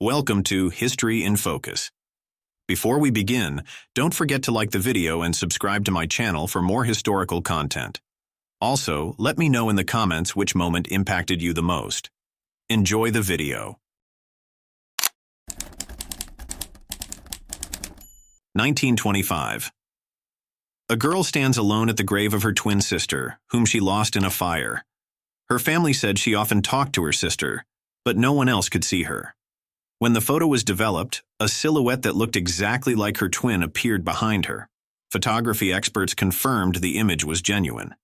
Welcome to History in Focus. Before we begin, don't forget to like the video and subscribe to my channel for more historical content. Also, let me know in the comments which moment impacted you the most. Enjoy the video. 1925. A girl stands alone at the grave of her twin sister, whom she lost in a fire. Her family said she often talked to her sister, but no one else could see her. When the photo was developed, a silhouette that looked exactly like her twin appeared behind her. Photography experts confirmed the image was genuine.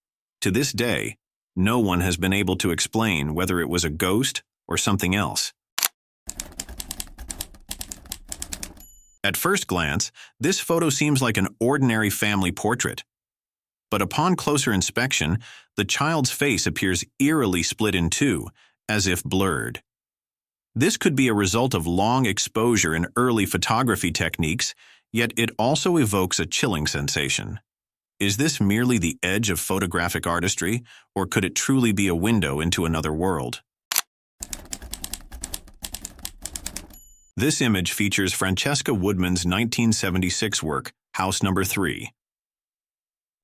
To this day, no one has been able to explain whether it was a ghost or something else. At first glance, this photo seems like an ordinary family portrait. But upon closer inspection, the child's face appears eerily split in two, as if blurred. This could be a result of long exposure in early photography techniques, yet it also evokes a chilling sensation. Is this merely the edge of photographic artistry, or could it truly be a window into another world? This image features Francesca Woodman's 1976 work, House Number 3.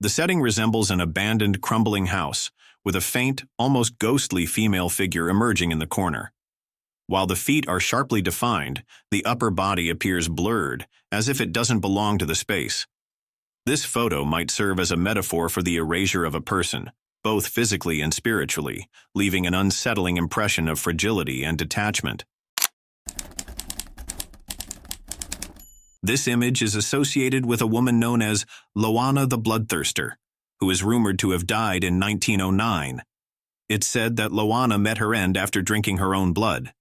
The setting resembles an abandoned, crumbling house, with a faint, almost ghostly female figure emerging in the corner. While the feet are sharply defined, the upper body appears blurred, as if it doesn't belong to the space. This photo might serve as a metaphor for the erasure of a person, both physically and spiritually, leaving an unsettling impression of fragility and detachment. This image is associated with a woman known as Loana the Bloodthirster, who is rumored to have died in 1909. It's said that Loana met her end after drinking her own blood.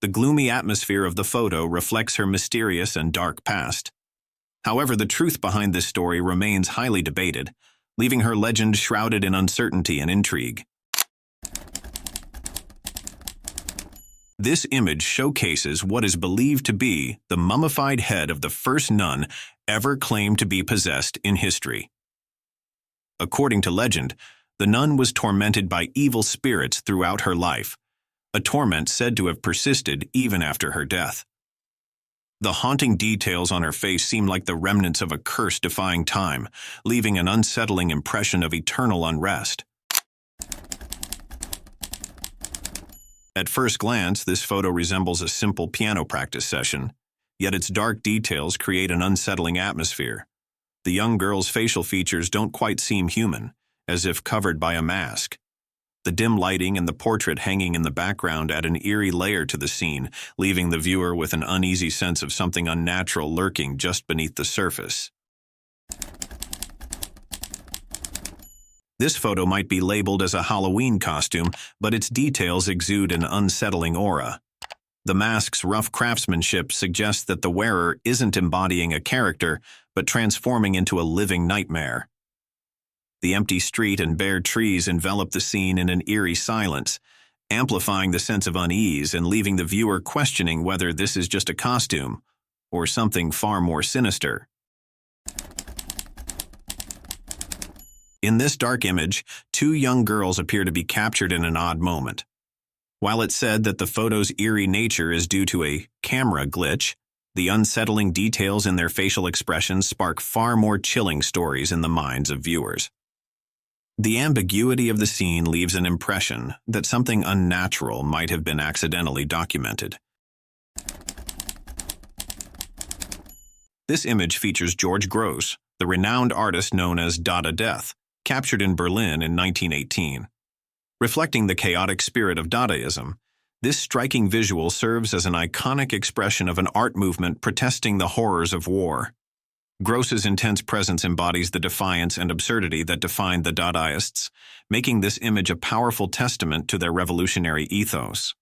The gloomy atmosphere of the photo reflects her mysterious and dark past. However, the truth behind this story remains highly debated, leaving her legend shrouded in uncertainty and intrigue. This image showcases what is believed to be the mummified head of the first nun ever claimed to be possessed in history. According to legend, the nun was tormented by evil spirits throughout her life, a torment said to have persisted even after her death. The haunting details on her face seem like the remnants of a curse defying time, leaving an unsettling impression of eternal unrest. At first glance, this photo resembles a simple piano practice session, yet its dark details create an unsettling atmosphere. The young girl's facial features don't quite seem human, as if covered by a mask. The dim lighting and the portrait hanging in the background add an eerie layer to the scene, leaving the viewer with an uneasy sense of something unnatural lurking just beneath the surface. This photo might be labeled as a Halloween costume, but its details exude an unsettling aura. The mask's rough craftsmanship suggests that the wearer isn't embodying a character, but transforming into a living nightmare. The empty street and bare trees envelop the scene in an eerie silence, amplifying the sense of unease and leaving the viewer questioning whether this is just a costume or something far more sinister. In this dark image, two young girls appear to be captured in an odd moment. While it's said that the photo's eerie nature is due to a camera glitch, the unsettling details in their facial expressions spark far more chilling stories in the minds of viewers. The ambiguity of the scene leaves an impression that something unnatural might have been accidentally documented. This image features George Grosz, the renowned artist known as Dada Death, captured in Berlin in 1918. Reflecting the chaotic spirit of Dadaism, this striking visual serves as an iconic expression of an art movement protesting the horrors of war. Grosz's intense presence embodies the defiance and absurdity that defined the Dadaists, making this image a powerful testament to their revolutionary ethos.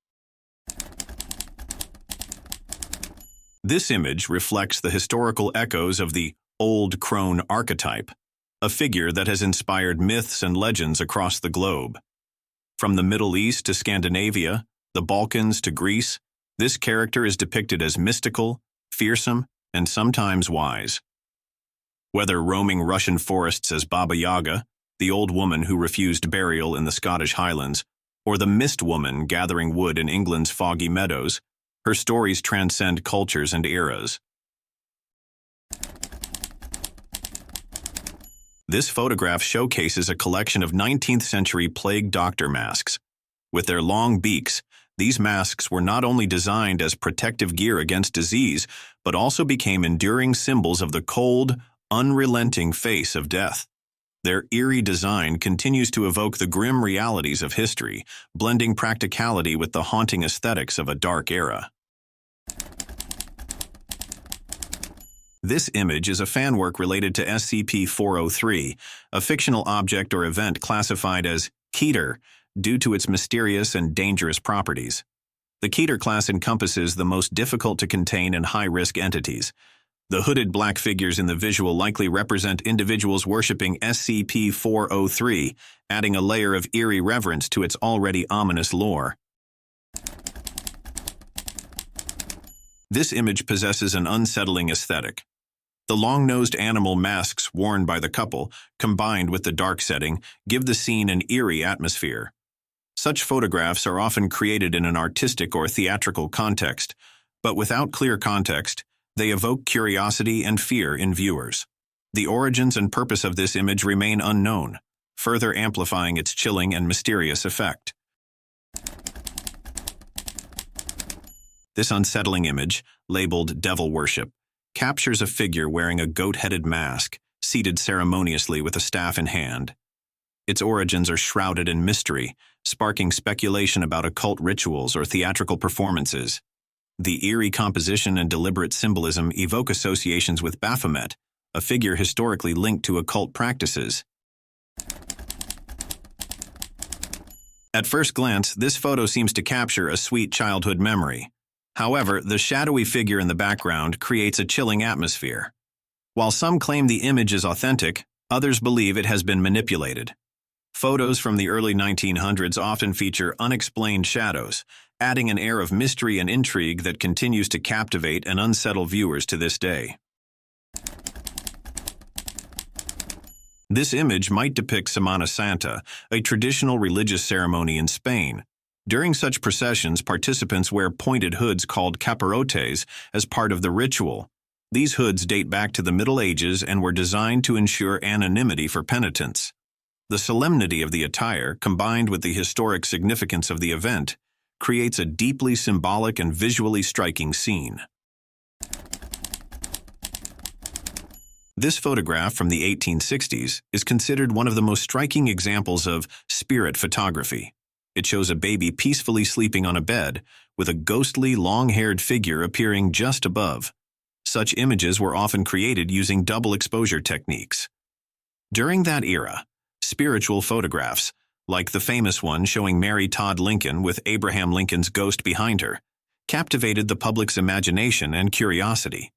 This image reflects the historical echoes of the old crone archetype, a figure that has inspired myths and legends across the globe. From the Middle East to Scandinavia, the Balkans to Greece, this character is depicted as mystical, fearsome, and sometimes wise. Whether roaming Russian forests as Baba Yaga, the old woman who refused burial in the Scottish Highlands, or the Mist Woman gathering wood in England's foggy meadows, Her stories transcend cultures and eras. This photograph showcases a collection of 19th-century plague doctor masks. With their long beaks, these masks were not only designed as protective gear against disease, but also became enduring symbols of the cold, unrelenting face of death. Their eerie design continues to evoke the grim realities of history, blending practicality with the haunting aesthetics of a dark era. This image is a fan work related to SCP-403, a fictional object or event classified as Keter due to its mysterious and dangerous properties. The Keter class encompasses the most difficult to contain and high-risk entities. The hooded black figures in the visual likely represent individuals worshipping SCP-403, adding a layer of eerie reverence to its already ominous lore. This image possesses an unsettling aesthetic. The long-nosed animal masks worn by the couple, combined with the dark setting, give the scene an eerie atmosphere. Such photographs are often created in an artistic or theatrical context, but without clear context, they evoke curiosity and fear in viewers. The origins and purpose of this image remain unknown, further amplifying its chilling and mysterious effect. This unsettling image, labeled Devil Worship, captures a figure wearing a goat-headed mask, seated ceremoniously with a staff in hand. Its origins are shrouded in mystery, sparking speculation about occult rituals or theatrical performances. The eerie composition and deliberate symbolism evoke associations with Baphomet, a figure historically linked to occult practices. At first glance, this photo seems to capture a sweet childhood memory. However, the shadowy figure in the background creates a chilling atmosphere. While some claim the image is authentic, others believe it has been manipulated. Photos from the early 1900s often feature unexplained shadows, adding an air of mystery and intrigue that continues to captivate and unsettle viewers to this day. This image might depict Semana Santa, a traditional religious ceremony in Spain. During such processions, participants wear pointed hoods called capirotes as part of the ritual. These hoods date back to the Middle Ages and were designed to ensure anonymity for penitents. The solemnity of the attire, combined with the historic significance of the event, creates a deeply symbolic and visually striking scene. This photograph from the 1860s is considered one of the most striking examples of spirit photography. It shows a baby peacefully sleeping on a bed, with a ghostly, long-haired figure appearing just above. Such images were often created using double exposure techniques. During that era, spiritual photographs, like the famous one showing Mary Todd Lincoln with Abraham Lincoln's ghost behind her, captivated the public's imagination and curiosity.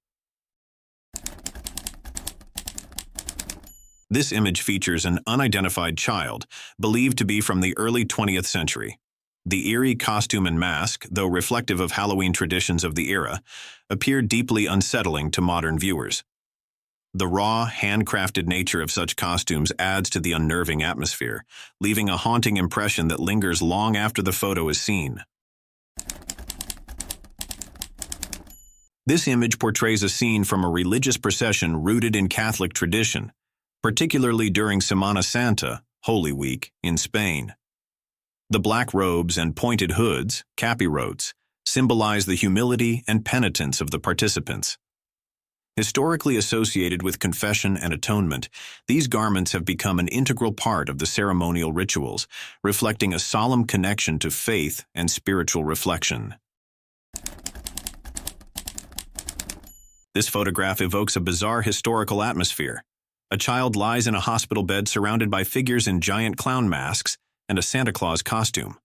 This image features an unidentified child, believed to be from the early 20th century. The eerie costume and mask, though reflective of Halloween traditions of the era, appear deeply unsettling to modern viewers. The raw, handcrafted nature of such costumes adds to the unnerving atmosphere, leaving a haunting impression that lingers long after the photo is seen. This image portrays a scene from a religious procession rooted in Catholic tradition, particularly during Semana Santa, Holy Week, in Spain. The black robes and pointed hoods, capirotes, symbolize the humility and penitence of the participants. Historically associated with confession and atonement, these garments have become an integral part of the ceremonial rituals, reflecting a solemn connection to faith and spiritual reflection. This photograph evokes a bizarre historical atmosphere. A child lies in a hospital bed surrounded by figures in giant clown masks and a Santa Claus costume.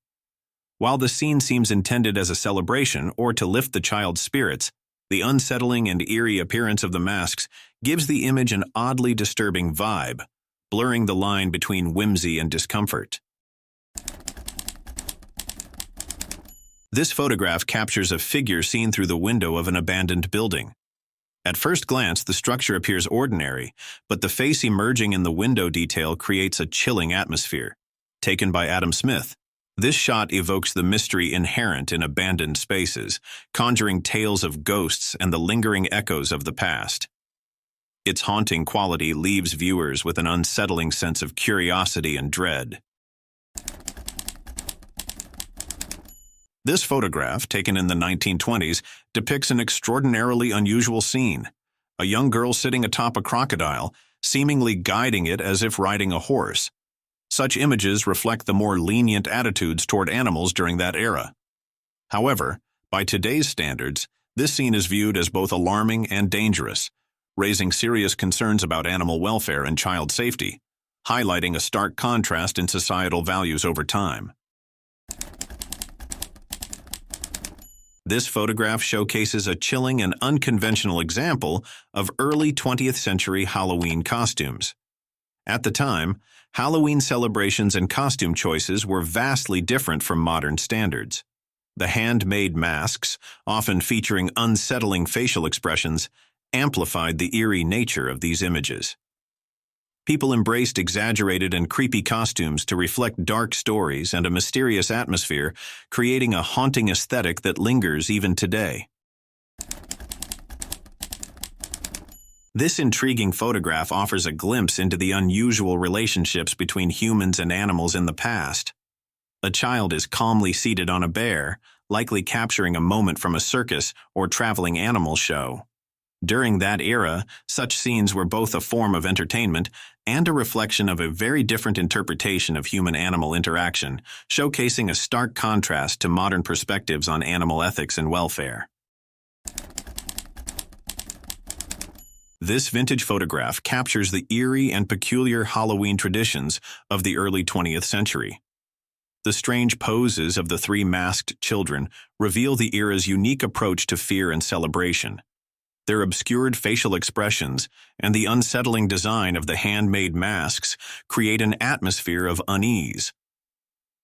While the scene seems intended as a celebration or to lift the child's spirits, the unsettling and eerie appearance of the masks gives the image an oddly disturbing vibe, blurring the line between whimsy and discomfort. This photograph captures a figure seen through the window of an abandoned building. At first glance, the structure appears ordinary, but the face emerging in the window detail creates a chilling atmosphere. Taken by Adam Smith, This shot evokes the mystery inherent in abandoned spaces, conjuring tales of ghosts and the lingering echoes of the past. Its haunting quality leaves viewers with an unsettling sense of curiosity and dread. This photograph, taken in the 1920s, depicts an extraordinarily unusual scene. A young girl sitting atop a crocodile, seemingly guiding it as if riding a horse. Such images reflect the more lenient attitudes toward animals during that era. However, by today's standards, this scene is viewed as both alarming and dangerous, raising serious concerns about animal welfare and child safety, highlighting a stark contrast in societal values over time. This photograph showcases a chilling and unconventional example of early 20th century Halloween costumes. At the time, Halloween celebrations and costume choices were vastly different from modern standards. The handmade masks, often featuring unsettling facial expressions, amplified the eerie nature of these images. People embraced exaggerated and creepy costumes to reflect dark stories and a mysterious atmosphere, creating a haunting aesthetic that lingers even today. This intriguing photograph offers a glimpse into the unusual relationships between humans and animals in the past. A child is calmly seated on a bear, likely capturing a moment from a circus or traveling animal show. During that era, such scenes were both a form of entertainment and a reflection of a very different interpretation of human-animal interaction, showcasing a stark contrast to modern perspectives on animal ethics and welfare. This vintage photograph captures the eerie and peculiar Halloween traditions of the early 20th century. The strange poses of the three masked children reveal the era's unique approach to fear and celebration. Their obscured facial expressions and the unsettling design of the handmade masks create an atmosphere of unease.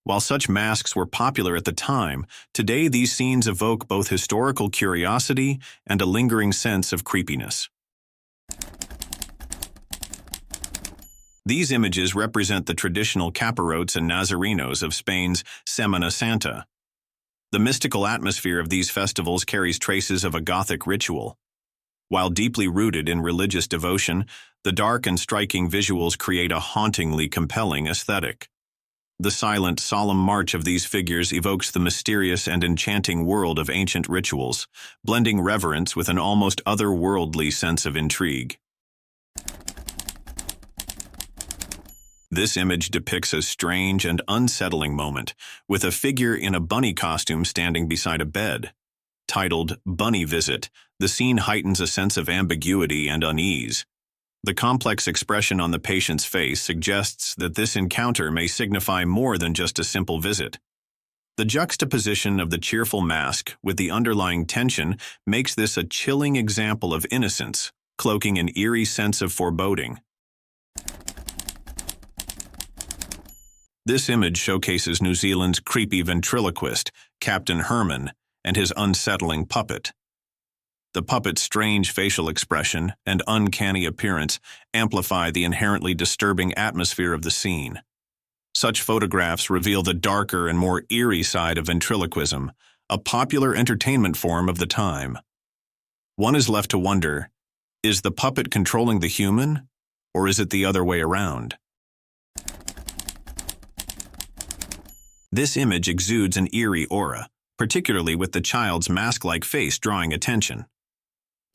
While such masks were popular at the time, today these scenes evoke both historical curiosity and a lingering sense of creepiness. These images represent the traditional capirotes and nazarenos of Spain's Semana Santa. The mystical atmosphere of these festivals carries traces of a Gothic ritual. While deeply rooted in religious devotion, the dark and striking visuals create a hauntingly compelling aesthetic. The silent, solemn march of these figures evokes the mysterious and enchanting world of ancient rituals, blending reverence with an almost otherworldly sense of intrigue. This image depicts a strange and unsettling moment, with a figure in a bunny costume standing beside a bed. Titled Bunny Visit, the scene heightens a sense of ambiguity and unease. The complex expression on the patient's face suggests that this encounter may signify more than just a simple visit. The juxtaposition of the cheerful mask with the underlying tension makes this a chilling example of innocence, cloaking an eerie sense of foreboding. This image showcases New Zealand's creepy ventriloquist, Captain Herman, and his unsettling puppet. The puppet's strange facial expression and uncanny appearance amplify the inherently disturbing atmosphere of the scene. Such photographs reveal the darker and more eerie side of ventriloquism, a popular entertainment form of the time. One is left to wonder, is the puppet controlling the human, or is it the other way around? This image exudes an eerie aura, particularly with the child's mask-like face drawing attention.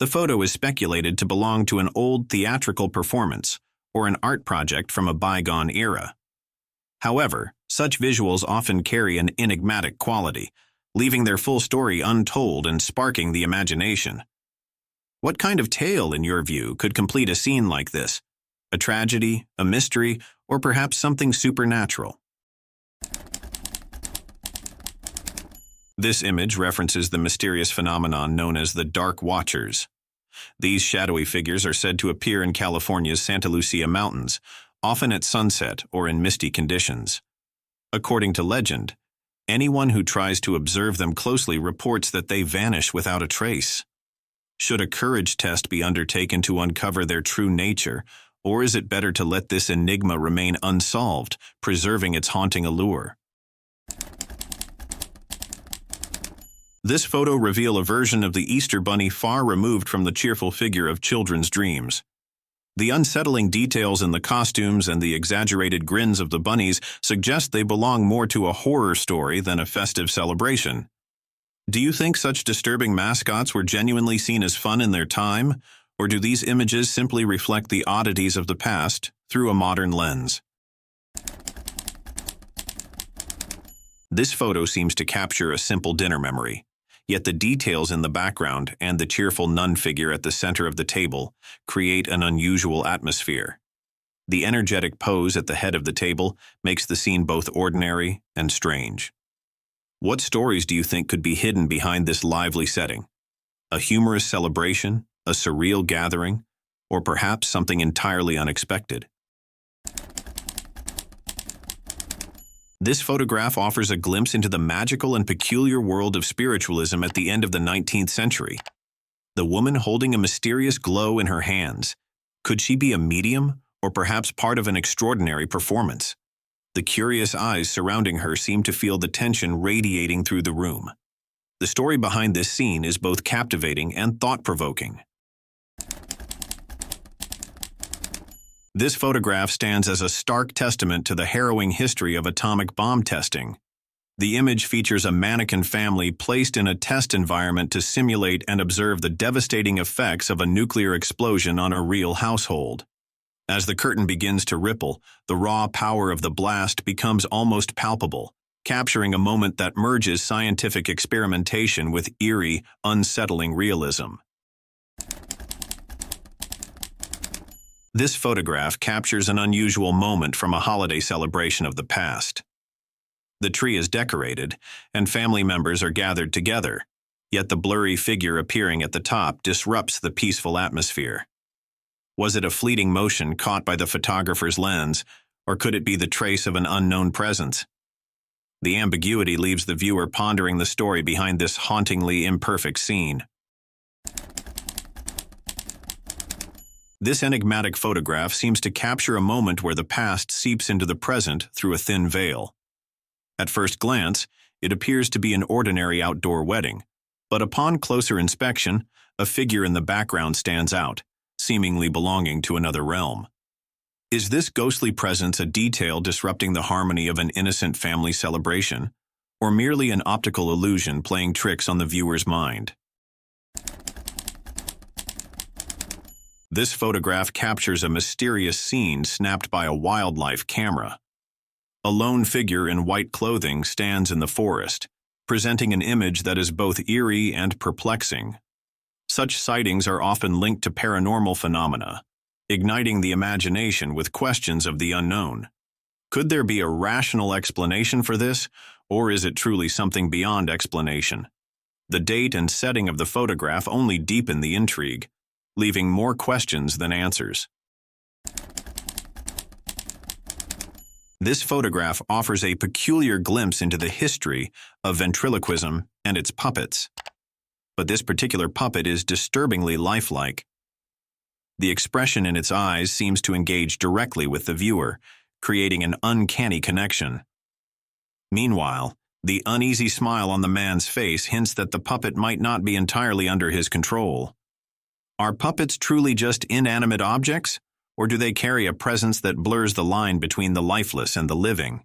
The photo is speculated to belong to an old theatrical performance or an art project from a bygone era. However, such visuals often carry an enigmatic quality, leaving their full story untold and sparking the imagination. What kind of tale, in your view, could complete a scene like this? A tragedy, a mystery, or perhaps something supernatural? This image references the mysterious phenomenon known as the Dark Watchers. These shadowy figures are said to appear in California's Santa Lucia Mountains, often at sunset or in misty conditions. According to legend, anyone who tries to observe them closely reports that they vanish without a trace. Should a courage test be undertaken to uncover their true nature, or is it better to let this enigma remain unsolved, preserving its haunting allure? This photo reveals a version of the Easter Bunny far removed from the cheerful figure of children's dreams. The unsettling details in the costumes and the exaggerated grins of the bunnies suggest they belong more to a horror story than a festive celebration. Do you think such disturbing mascots were genuinely seen as fun in their time, or do these images simply reflect the oddities of the past through a modern lens? This photo seems to capture a simple dinner memory, yet the details in the background and the cheerful nun figure at the center of the table create an unusual atmosphere. The energetic pose at the head of the table makes the scene both ordinary and strange. What stories do you think could be hidden behind this lively setting? A humorous celebration, a surreal gathering, or perhaps something entirely unexpected? This photograph offers a glimpse into the magical and peculiar world of spiritualism at the end of the 19th century. The woman holding a mysterious glow in her hands. Could she be a medium, or perhaps part of an extraordinary performance? The curious eyes surrounding her seem to feel the tension radiating through the room. The story behind this scene is both captivating and thought-provoking. This photograph stands as a stark testament to the harrowing history of atomic bomb testing. The image features a mannequin family placed in a test environment to simulate and observe the devastating effects of a nuclear explosion on a real household. As the curtain begins to ripple, the raw power of the blast becomes almost palpable, capturing a moment that merges scientific experimentation with eerie, unsettling realism. This photograph captures an unusual moment from a holiday celebration of the past. The tree is decorated, and family members are gathered together, yet the blurry figure appearing at the top disrupts the peaceful atmosphere. Was it a fleeting motion caught by the photographer's lens, or could it be the trace of an unknown presence? The ambiguity leaves the viewer pondering the story behind this hauntingly imperfect scene. This enigmatic photograph seems to capture a moment where the past seeps into the present through a thin veil. At first glance, it appears to be an ordinary outdoor wedding, but upon closer inspection, a figure in the background stands out, seemingly belonging to another realm. Is this ghostly presence a detail disrupting the harmony of an innocent family celebration, or merely an optical illusion playing tricks on the viewer's mind? This photograph captures a mysterious scene snapped by a wildlife camera. A lone figure in white clothing stands in the forest, presenting an image that is both eerie and perplexing. Such sightings are often linked to paranormal phenomena, igniting the imagination with questions of the unknown. Could there be a rational explanation for this, or is it truly something beyond explanation? The date and setting of the photograph only deepen the intrigue, leaving more questions than answers. This photograph offers a peculiar glimpse into the history of ventriloquism and its puppets. But this particular puppet is disturbingly lifelike. The expression in its eyes seems to engage directly with the viewer, creating an uncanny connection. Meanwhile, the uneasy smile on the man's face hints that the puppet might not be entirely under his control. Are puppets truly just inanimate objects, or do they carry a presence that blurs the line between the lifeless and the living?